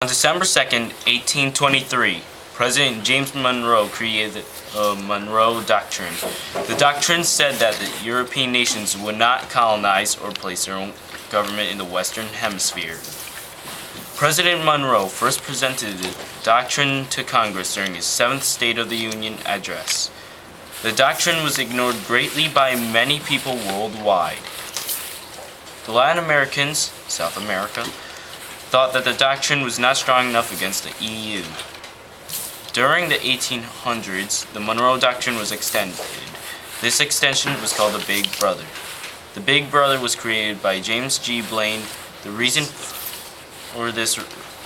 On December 2nd, 1823, President James Monroe created the Monroe Doctrine. The doctrine said that the European nations would not colonize or place their own government in the Western Hemisphere. President Monroe first presented the doctrine to Congress during his 7th State of the Union address. The doctrine was ignored greatly by many people worldwide. The Latin Americans, South America, thought that the doctrine was not strong enough against the EU. During the 1800s, the Monroe Doctrine was extended. This extension was called the Big Brother. The Big Brother was created by James G. Blaine. The reason for this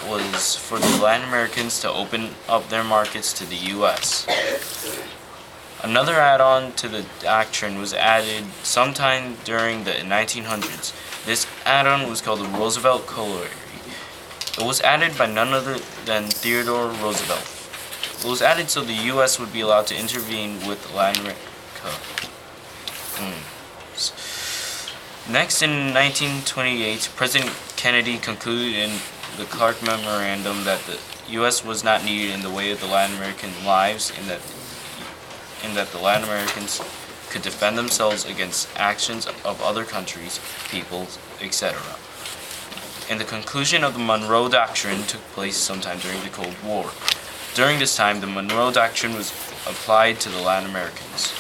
was for the Latin Americans to open up their markets to the U.S. Another add-on to the doctrine was added sometime during the 1900s. This add-on was called the Roosevelt Corollary. It was added by none other than Theodore Roosevelt. It was added so the U.S. would be allowed to intervene with Latin America. Next, in 1928, President Kennedy concluded in the Clark Memorandum that the U.S. was not needed in the way of the Latin American lives, and that the Latin Americans could defend themselves against actions of other countries, peoples, etc. And the conclusion of the Monroe Doctrine took place sometime during the Cold War. During this time, the Monroe Doctrine was applied to the Latin Americans.